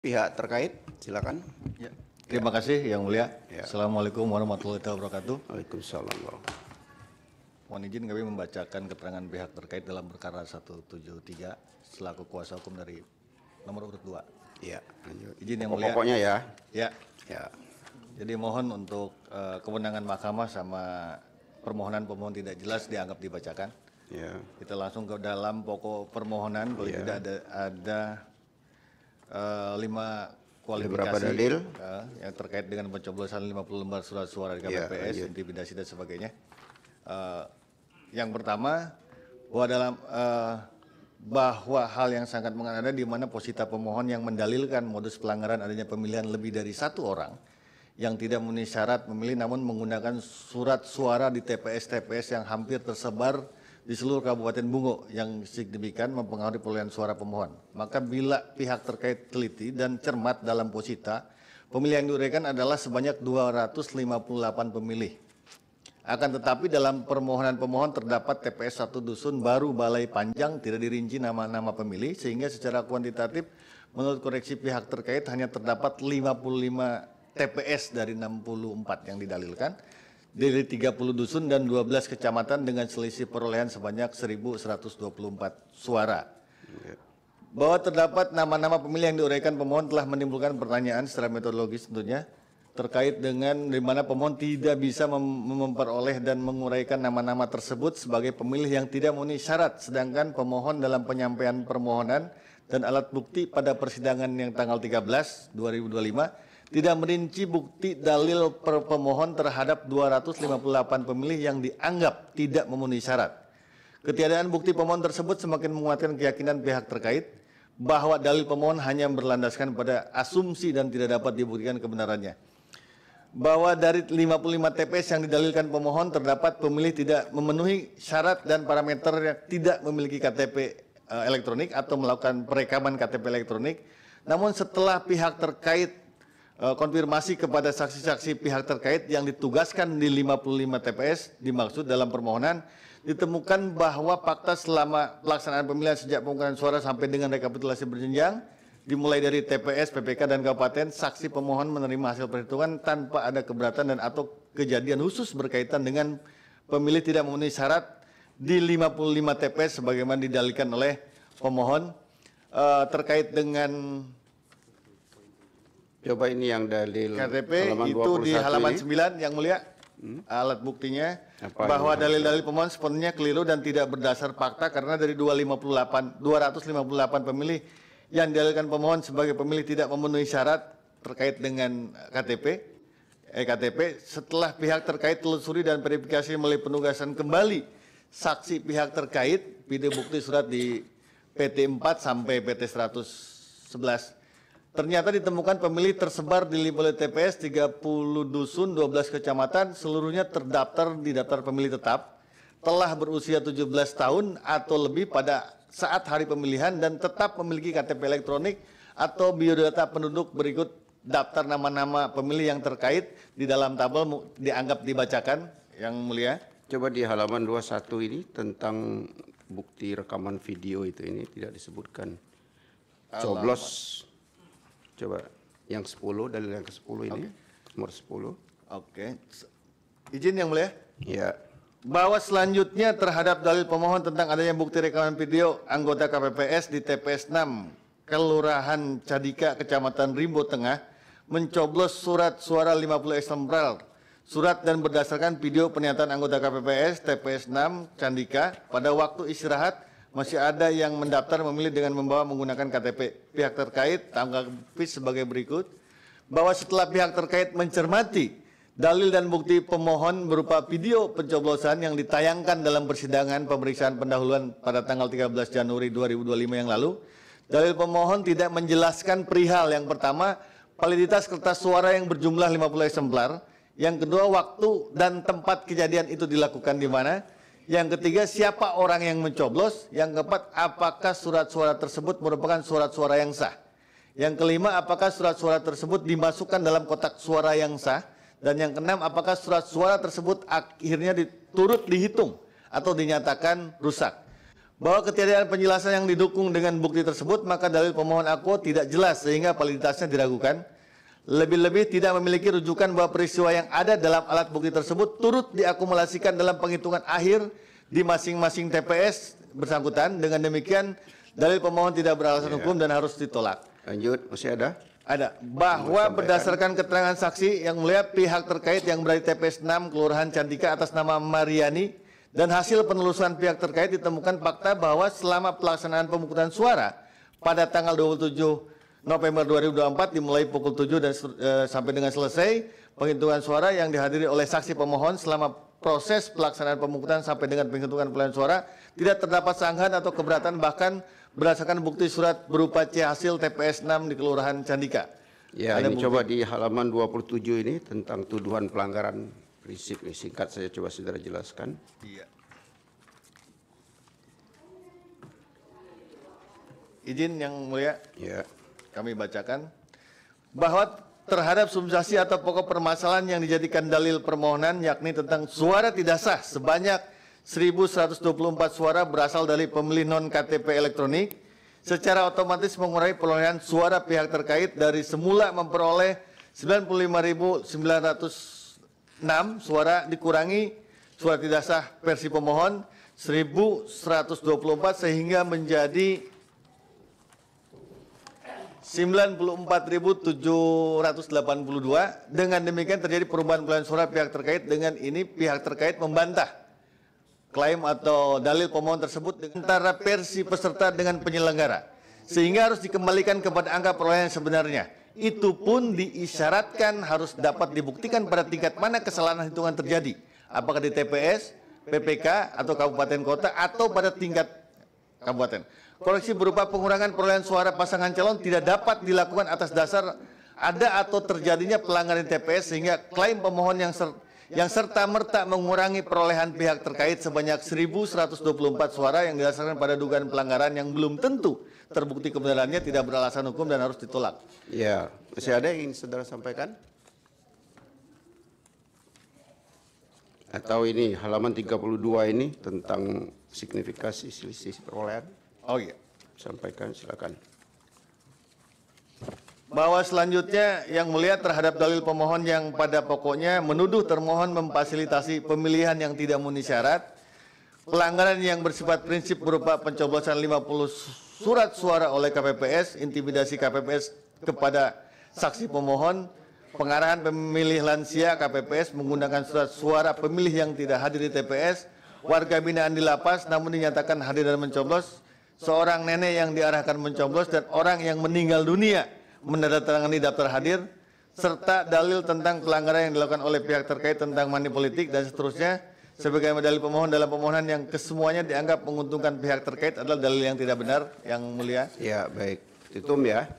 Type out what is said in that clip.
Pihak terkait, silakan. Ya. Terima kasih Yang Mulia. Ya. Assalamualaikum warahmatullahi wabarakatuh. Waalaikumsalam. Mohon izin kami membacakan keterangan pihak terkait dalam perkara 173 selaku kuasa hukum dari nomor urut 2. Ya, lanjut. Izin Yang Mulia. Pokoknya ya. Ya. Ya. Jadi mohon untuk kewenangan mahkamah sama permohonan pemohon tidak jelas dianggap dibacakan. Ya. Kita langsung ke dalam pokok permohonan. Kalau tidak ada 5 kualifikasi beberapa dalil yang terkait dengan pencoblosan 50 lembar surat suara di KPPS, intimidasi dan sebagainya. Yang pertama, bahwa hal yang sangat mengada di mana posita pemohon yang mendalilkan modus pelanggaran adanya pemilihan lebih dari 1 orang yang tidak memenuhi syarat memilih namun menggunakan surat suara di TPS-TPS yang hampir tersebar di seluruh Kabupaten Bungo yang signifikan mempengaruhi perolehan suara pemohon. Maka bila pihak terkait teliti dan cermat dalam posita, pemilih yang diuraikan adalah sebanyak 258 pemilih. Akan tetapi dalam permohonan pemohon terdapat TPS 1 dusun baru Balai Panjang, tidak dirinci nama-nama pemilih, sehingga secara kuantitatif menurut koreksi pihak terkait hanya terdapat 55 TPS dari 64 yang didalilkan, dari 30 dusun dan 12 kecamatan dengan selisih perolehan sebanyak 1.124 suara. Bahwa terdapat nama-nama pemilih yang diuraikan pemohon telah menimbulkan pertanyaan secara metodologis tentunya terkait dengan di mana pemohon tidak bisa memperoleh dan menguraikan nama-nama tersebut sebagai pemilih yang tidak memenuhi syarat, sedangkan pemohon dalam penyampaian permohonan dan alat bukti pada persidangan yang tanggal 13 2025 tidak merinci bukti dalil pemohon terhadap 258 pemilih yang dianggap tidak memenuhi syarat. Ketiadaan bukti pemohon tersebut semakin menguatkan keyakinan pihak terkait bahwa dalil pemohon hanya berlandaskan pada asumsi dan tidak dapat dibuktikan kebenarannya. Bahwa dari 55 TPS yang didalilkan pemohon terdapat pemilih tidak memenuhi syarat dan parameter yang tidak memiliki KTP elektronik atau melakukan perekaman KTP elektronik. Namun setelah pihak terkait konfirmasi kepada saksi-saksi pihak terkait yang ditugaskan di 55 TPS dimaksud dalam permohonan, ditemukan bahwa fakta selama pelaksanaan pemilihan sejak pemungutan suara sampai dengan rekapitulasi berjenjang, dimulai dari TPS, PPK, dan kabupaten, saksi pemohon menerima hasil perhitungan tanpa ada keberatan dan atau kejadian khusus berkaitan dengan pemilih tidak memenuhi syarat di 55 TPS sebagaimana didalilkan oleh pemohon terkait dengan Coba ini yang dalil KTP itu di halaman 9 Yang Mulia. Alat buktinya bahwa dalil-dalil pemohon sepenuhnya keliru dan tidak berdasar fakta karena dari 258 pemilih yang didalilkan pemohon sebagai pemilih tidak memenuhi syarat terkait dengan KTP setelah pihak terkait telusuri dan verifikasi melalui penugasan kembali saksi pihak terkait video bukti surat di PT 4 sampai PT 111. Ternyata ditemukan pemilih tersebar di 50 TPS, 30 dusun, 12 kecamatan, seluruhnya terdaftar di daftar pemilih tetap, telah berusia 17 tahun atau lebih pada saat hari pemilihan dan tetap memiliki KTP elektronik atau biodata penduduk berikut daftar nama-nama pemilih yang terkait di dalam tabel dianggap dibacakan, Yang Mulia. Coba di halaman 21 ini tentang bukti rekaman video itu ini tidak disebutkan. Coblos. Coba yang 10, dalil yang ke-10 ini, nomor 10. Oke. Izin Yang Mulia. Ya. Bahwa selanjutnya terhadap dalil pemohon tentang adanya bukti rekaman video anggota KPPS di TPS 6, Kelurahan Cadika, Kecamatan Rimbo Tengah, mencoblos surat suara 50 eksemplar. Surat dan berdasarkan video pernyataan anggota KPPS TPS 6 Candika pada waktu istirahat masih ada yang mendaftar memilih dengan membawa menggunakan KTP. Pihak terkait tanggapi sebagai berikut, bahwa setelah pihak terkait mencermati dalil dan bukti pemohon berupa video pencoblosan yang ditayangkan dalam persidangan pemeriksaan pendahuluan pada tanggal 13 Januari 2025 yang lalu, dalil pemohon tidak menjelaskan perihal yang pertama, validitas kertas suara yang berjumlah 50 eksemplar, yang kedua, waktu dan tempat kejadian itu dilakukan di mana, yang ketiga, siapa orang yang mencoblos. Yang keempat, apakah surat suara tersebut merupakan surat suara yang sah. Yang kelima, apakah surat suara tersebut dimasukkan dalam kotak suara yang sah. Dan yang keenam, apakah surat suara tersebut akhirnya turut dihitung atau dinyatakan rusak. bahwa ketiadaan penjelasan yang didukung dengan bukti tersebut, maka dalil pemohon aku tidak jelas sehingga validitasnya diragukan. Lebih-lebih tidak memiliki rujukan bahwa peristiwa yang ada dalam alat bukti tersebut turut diakumulasikan dalam penghitungan akhir di masing-masing TPS bersangkutan. Dengan demikian, dalil pemohon tidak beralasan hukum dan harus ditolak. Lanjut, masih ada? Ada. Bahwa berdasarkan keterangan saksi yang mulia, pihak terkait yang berada di TPS 6 Kelurahan Cantika atas nama Mariani dan hasil penelusuran pihak terkait ditemukan fakta bahwa selama pelaksanaan pemungutan suara pada tanggal 27 November 2024 dimulai pukul 7 dan sampai dengan selesai penghitungan suara yang dihadiri oleh saksi pemohon selama proses pelaksanaan pemungutan sampai dengan penghitungan perolehan suara tidak terdapat sanggahan atau keberatan, bahkan berdasarkan bukti surat berupa C hasil TPS 6 di Kelurahan Candika. Ya, ini coba di halaman 27 ini tentang tuduhan pelanggaran prinsip ini, singkat saya coba saudara jelaskan. Iya. Izin yang mulia, Ya. kami bacakan bahwa terhadap substansi atau pokok permasalahan yang dijadikan dalil permohonan, yakni tentang suara tidak sah sebanyak 1.124 suara berasal dari pemilih non-KTP elektronik, secara otomatis mengurangi perolehan suara pihak terkait dari semula memperoleh 95.906 suara dikurangi suara tidak sah versi pemohon 1.124 sehingga menjadi 94.782. Dengan demikian terjadi perubahan perolehan suara pihak terkait. Dengan ini pihak terkait membantah klaim atau dalil pemohon tersebut antara versi peserta dengan penyelenggara, sehingga harus dikembalikan kepada angka perolehan sebenarnya. Itu pun diisyaratkan harus dapat dibuktikan pada tingkat mana kesalahan hitungan terjadi, apakah di TPS, PPK, atau kabupaten kota, atau pada tingkat kabupaten. Koreksi berupa pengurangan perolehan suara pasangan calon tidak dapat dilakukan atas dasar ada atau terjadinya pelanggaran TPS, sehingga klaim pemohon yang serta-merta mengurangi perolehan pihak terkait sebanyak 1.124 suara yang didasarkan pada dugaan pelanggaran yang belum tentu terbukti kebenarannya tidak beralasan hukum dan harus ditolak. Ya, masih ada yang ingin saudara sampaikan? Atau ini halaman 32 ini tentang signifikasi selisih perolehan? Oh iya. Sampaikan, silakan. Bahwa selanjutnya yang mulia terhadap dalil pemohon yang pada pokoknya menuduh termohon memfasilitasi pemilihan yang tidak memenuhi syarat, pelanggaran yang bersifat prinsip berupa pencoblosan 50 surat suara oleh KPPS, intimidasi KPPS kepada saksi pemohon, pengarahan pemilih lansia KPPS menggunakan surat suara pemilih yang tidak hadir di TPS, warga binaan di lapas namun dinyatakan hadir dan mencoblos, seorang nenek yang diarahkan mencoblos, dan orang yang meninggal dunia menandatangani daftar hadir, serta dalil tentang pelanggaran yang dilakukan oleh pihak terkait tentang money politik dan seterusnya, sebagai dalil pemohon dalam permohonan yang kesemuanya dianggap menguntungkan pihak terkait adalah dalil yang tidak benar, yang mulia. Ya, baik. Tutum ya.